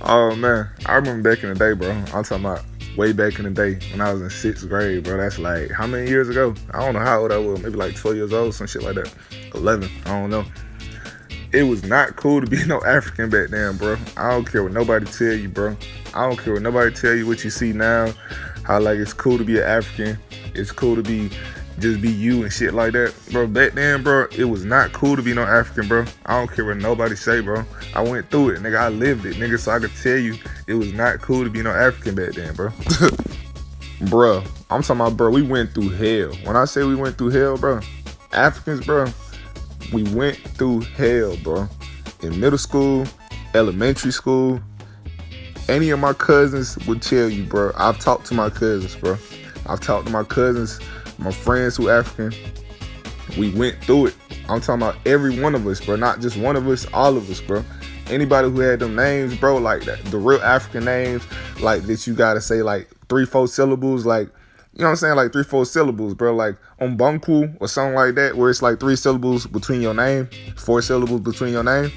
Oh man, I remember back in the day, bro. I'm talking about way back in the day when I was in sixth grade, bro. That's like how many years ago? I don't know how old I was. Maybe like 12 years old, some shit like that. 11. I don't know. It was not cool to be no African back then, bro. I don't care what nobody tell you, bro. I don't care what nobody tell you what you see now. How like it's cool to be an African. It's cool to be just be you and shit like that, bro. Back then, bro, it was not cool to be no African, bro. I don't care what nobody say, bro. I went through it, nigga. I lived it, nigga. So I could tell you, it was not cool to be no African back then, bro. Bro, I'm talking about, bro. We went through hell. When I say we went through hell, bro, Africans, bro, we went through hell, bro. In middle school, elementary school, any of my cousins would tell you, bro. I've talked to my cousins, bro. I've talked to my cousins, my friends who African. We went through it. I'm talking about every one of us, bro. Not just one of us, all of us, bro. Anybody who had them names, bro, like that, the real African names, like that you gotta say like 3-4 syllables, like you know what I'm saying, like 3-4 syllables, bro, like Mbunku or something like that, where it's like 3 syllables between your name, 4 syllables between your name.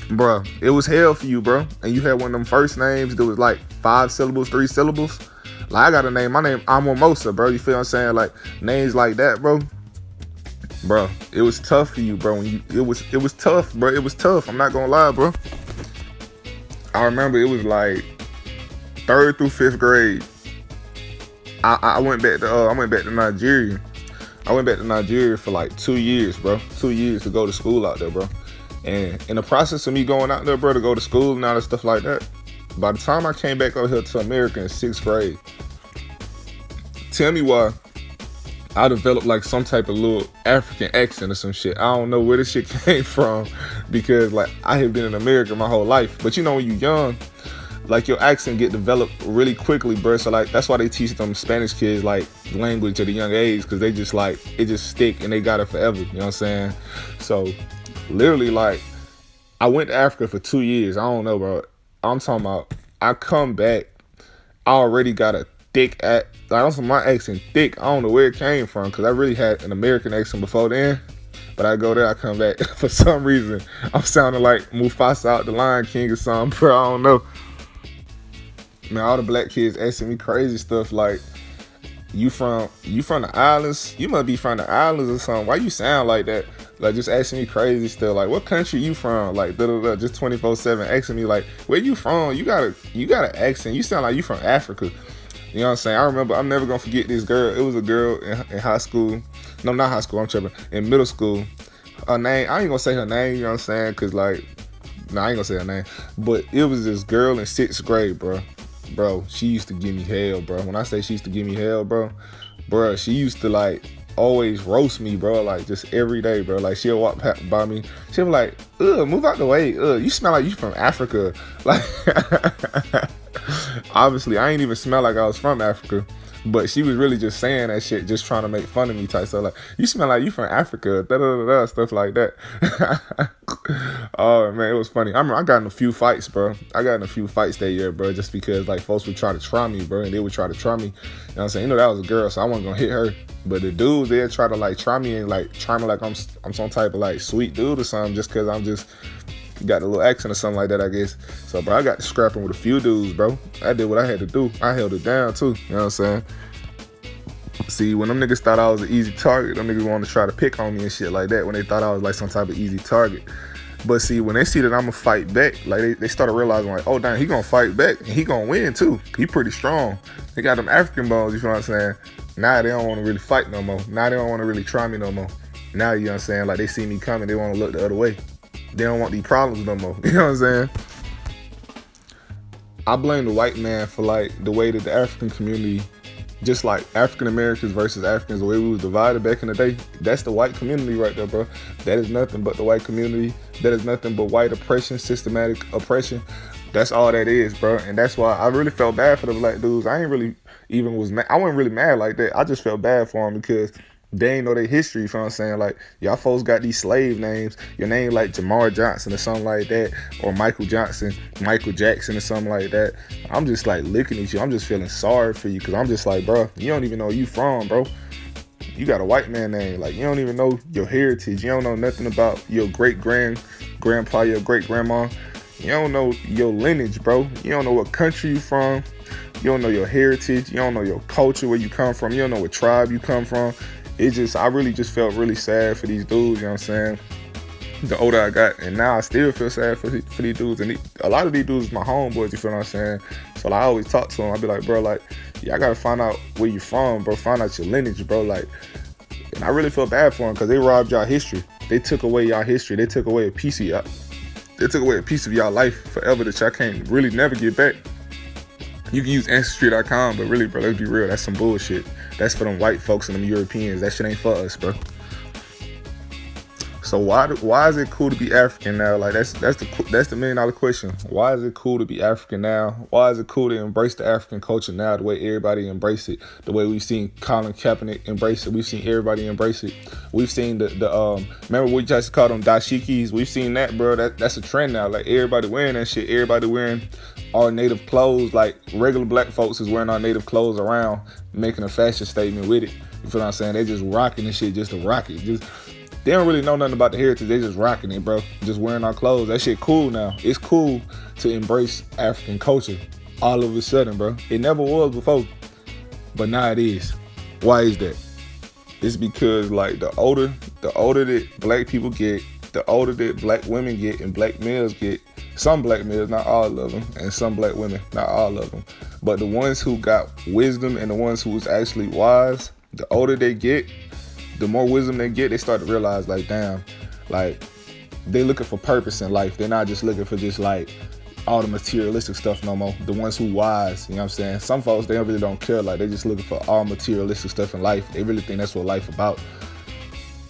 Bro, it was hell for you, bro. And you had one of them first names that was like 5 syllables, 3 syllables. Like I got a name, my name Amomosa, bro. You feel what I'm saying? Like names like that, bro. Bro, it was tough for you, bro. It was tough, bro. It was tough. I'm not gonna lie, bro. I remember it was like 3rd through 5th grade. I went back to Nigeria. I went back to Nigeria for like 2 years, bro. 2 years to go to school out there, bro. And in the process of me going out there, bro, to go to school and all that stuff like that, by the time I came back over here to America in 6th grade, tell me why I developed like some type of little African accent or some shit. I don't know where this shit came from because like I have been in America my whole life. But you know when you young, like your accent get developed really quickly, bro. So like that's why they teach them Spanish kids like language at a young age, because they just like it just stick and they got it forever. You know what I'm saying? So literally like I went to Africa for 2 years. I don't know, bro. I'm talking about I come back, I already got a thick like also my accent thick. I don't know where it came from because I really had an American accent before then. But I go there, I come back for some reason I'm sounding like Mufasa out the Lion King or something, bro. I don't know. Man, all the black kids asking me crazy stuff like, you from the islands? You must be from the islands or something. Why you sound like that? Like just asking me crazy stuff. Like what country you from? Like just 24/7 asking me like where you from? You got an accent. You sound like you from Africa. You know what I'm saying? I remember, I'm never gonna forget this girl. It was a girl in high school. No, not high school. I'm tripping. In middle school. Her name, I ain't gonna say her name. You know what I'm saying? Cause like, no, I ain't gonna say her name. But it was this girl in 6th grade, bro. Bro, she used to give me hell, bro. When I say she used to give me hell, bro, she used to like always roast me, bro. Like just every day, bro. Like she'll walk by me. She'll be like, ugh, move out the way. Ugh, you smell like you from Africa. Like, obviously, I ain't even smell like I was from Africa. But she was really just saying that shit, just trying to make fun of me type stuff. Like, you smell like you from Africa, da da da da, stuff like that. Oh man, it was funny. I got in a few fights, bro. I got in a few fights that year, bro, just because like folks would try to try me, bro, and they would try to try me. You know what I'm saying? You know that was a girl, so I wasn't gonna hit her. But the dudes, they'd try to like try me and like try me like I'm some type of like sweet dude or something, just cause I'm just got a little accent or something like that, I guess. So, bro, I got to scrapping with a few dudes, bro. I did what I had to do. I held it down, too. You know what I'm saying? See, when them niggas thought I was an easy target, them niggas wanted to try to pick on me and shit like that when they thought I was like some type of easy target. But see, when they see that I'm going to fight back, like they started realizing like, oh, damn, he going to fight back and he going to win, too. He pretty strong. They got them African bones, you know what I'm saying? Now they don't want to really fight no more. Now they don't want to really try me no more. Now, you know what I'm saying? Like they see me coming, they want to look the other way. They don't want these problems no more. You know what I'm saying? I blame the white man for like the way that the African community, just like African Americans versus Africans, the way we was divided back in the day, that's the white community right there, bro. That is nothing but the white community. That is nothing but white oppression, systematic oppression. That's all that is, bro. And that's why I really felt bad for the black dudes. I ain't really even was mad. I wasn't really mad like that. I just felt bad for them because they ain't know their history, you know what I'm saying? Like, y'all folks got these slave names. Your name like Jamar Johnson or something like that, or Michael Johnson, Michael Jackson or something like that. I'm just like looking at you. I'm just feeling sorry for you because I'm just like, bro, you don't even know where you from, bro. you got a white man name. Like, you don't even know your heritage. You don't know nothing about your grandpa, your great grandma. You don't know your lineage, bro. You don't know what country you from. You don't know your heritage. You don't know your culture, where you come from. You don't know what tribe you come from. I really just felt really sad for these dudes, you know what I'm saying? The older I got, and now I still feel sad for these dudes. And a lot of these dudes is my homeboys, you feel what I'm saying? So I always talk to them. I be like, bro, like, y'all gotta find out where you from, bro. Find out your lineage, bro. Like, and I really feel bad for them because they robbed y'all history. They took away y'all history. They took away a piece of y'all. They took away a piece of y'all life forever that y'all can't really never get back. You can use Ancestry.com, but really, bro, let's be real. That's some bullshit. That's for them white folks and them Europeans. That shit ain't for us, bro. So why is it cool to be African now? Like, that's the $1 million question. Why is it cool to be African now? Why is it cool to embrace the African culture now the way everybody embrace it? The way we've seen Colin Kaepernick embrace it. We've seen everybody embrace it. We've seen remember we just called them dashikis? We've seen that, bro. That's a trend now. Like, everybody wearing that shit. Everybody wearing our native clothes. Like, regular black folks is wearing our native clothes around, making a fashion statement with it. You feel what I'm saying? They just rocking this shit just to rock it. They don't really know nothing about the heritage. They just rocking it, bro. Just wearing our clothes. That shit cool now. It's cool to embrace African culture all of a sudden, bro. It never was before, but now it is. Why is that? It's because, like, the older that black people get, the older that black women get and black males get, some black males, not all of them, and some black women, not all of them, but the ones who got wisdom and the ones who was actually wise, the older they get, the more wisdom they get, they start to realize, like, damn, like, they looking for purpose in life. They're not just looking for just, like, all the materialistic stuff no more. The ones who wise, you know what I'm saying? Some folks, they really don't care. Like, they just looking for all materialistic stuff in life. They really think that's what life about.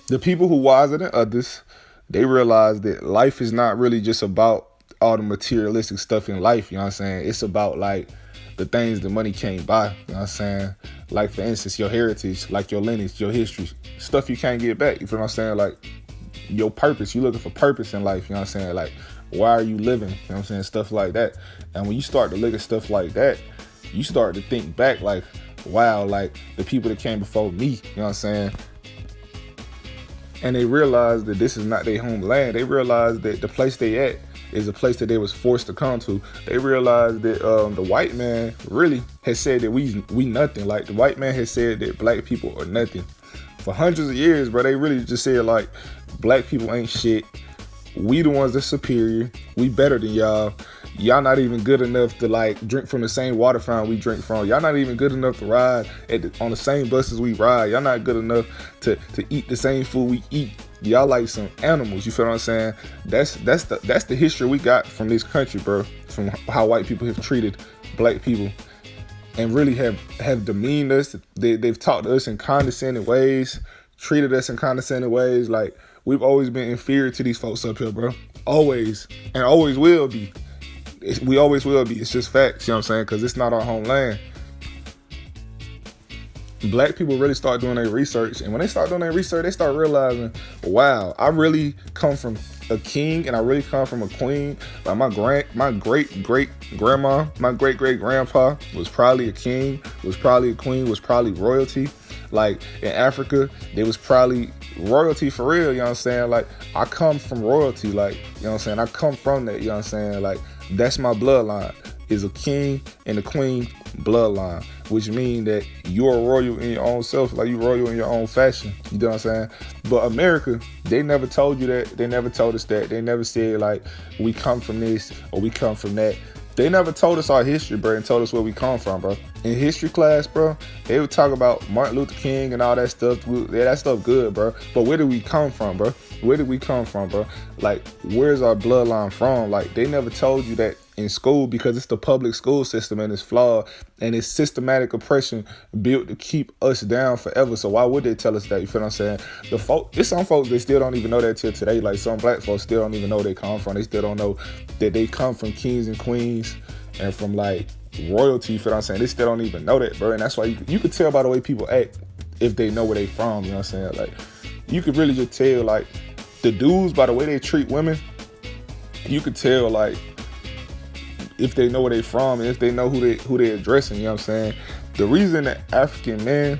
The people who wiser than others, they realize that life is not really just about all the materialistic stuff in life, you know what I'm saying? It's about, like, the things the money can't buy, you know what I'm saying? Like, for instance, your heritage, like your lineage, your history, stuff you can't get back, you feel what I'm saying? Like, your purpose, you looking for purpose in life, you know what I'm saying? Like, why are you living, you know what I'm saying? Stuff like that. And when you start to look at stuff like that, you start to think back, like, wow, like, the people that came before me, you know what I'm saying? And they realize that this is not their homeland. They realize that the place they at is a place that they was forced to come to. They realized that the white man really has said that we nothing. Like, the white man has said that black people are nothing. For hundreds of years, bro, they really just said, like, black people ain't shit. We the ones that's superior. We better than y'all. Y'all not even good enough to, like, drink from the same water fountain we drink from. Y'all not even good enough to ride on the same buses we ride. Y'all not good enough to eat the same food we eat. Y'all like some animals, you feel what I'm saying? That's the history we got from this country, bro. From how white people have treated black people and really have demeaned us. They've talked to us in condescending ways, treated us in condescending ways. Like, we've always been inferior to these folks up here, bro. Always. And always will be. We always will be. It's just facts, you know what I'm saying? Because it's not our homeland. Black people really start doing their research, and when they start doing their research, they start realizing, wow, I really come from a king and I really come from a queen. Like, my great great grandma, my great great grandpa was probably a king, was probably a queen, was probably royalty. Like, in Africa, there was probably royalty for real, you know what I'm saying? Like, I come from royalty, like, you know what I'm saying? I come from that, you know what I'm saying? Like, that's my bloodline, is a king and a queen bloodline, which means that you're royal in your own self, like, you royal in your own fashion, you know what I'm saying? But America, they never told you that. They never told us that. They never said, like, we come from this or we come from that. They never told us our history, bro, and told us where we come from, bro. In history class, bro, they would talk about Martin Luther King and all that stuff. Yeah, that stuff good, bro. But where did we come from, bro? Where did we come from, bro? Like, where's our bloodline from? Like, they never told you that in school, because it's the public school system and it's flawed and it's systematic oppression built to keep us down forever. So why would they tell us that? You feel what I'm saying? There's some folks that still don't even know that till today. Like, some black folks still don't even know where they come from. They still don't know that they come from kings and queens and from, like, royalty. You feel what I'm saying? They still don't even know that, bro. And that's why you could tell by the way people act if they know where they from. You know what I'm saying? Like, you could really just tell, like, the dudes, by the way they treat women, you could tell, like, if they know where they from and if they know who they addressing, you know what I'm saying? The reason that African men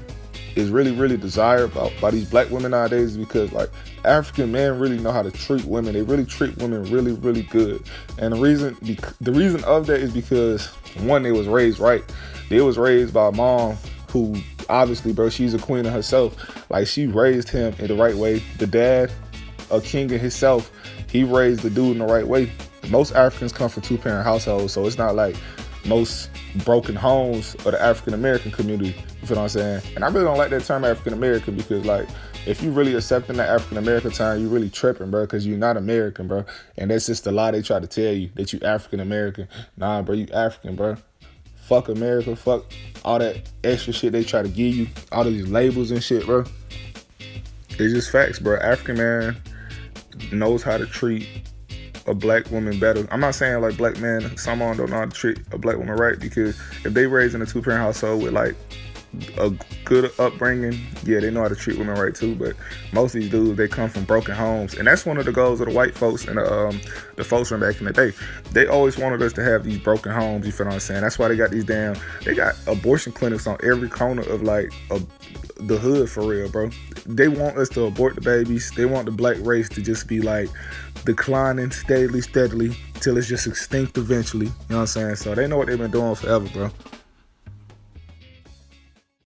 is really, really desired by these black women nowadays is because like African men really know how to treat women. They really treat women really, really good. And the reason of that is because one, they was raised right. They was raised by a mom who obviously, bro, she's a queen of herself. Like she raised him in the right way. The dad, a king in himself, he raised the dude in the right way. Most Africans come from two-parent households, so it's not like most broken homes of the African American community. You feel what I'm saying? And I really don't like that term African American because like if you really accepting that African American term, you really tripping, bro, because you're not American, bro. And that's just the lie they try to tell you, that you African American. Nah, bro, you African, bro. Fuck America, fuck all that extra shit they try to give you, all these labels and shit, bro. It's just facts, bro. African man knows how to treat a black woman better. I'm not saying like black men, some of them don't know how to treat a black woman right, because if they raised in a two-parent household with like a good upbringing, yeah, they know how to treat women right too. But most of these dudes, they come from broken homes, and that's one of the goals of the white folks and the folks from back in the day. They always wanted us to have these broken homes. You feel what I'm saying? That's why they got they got abortion clinics on every corner of like the hood, for real, bro. They want us to abort the babies. They want the black race to just be like declining steadily till it's just extinct eventually. You know what I'm saying? So they know what they've been doing forever, bro.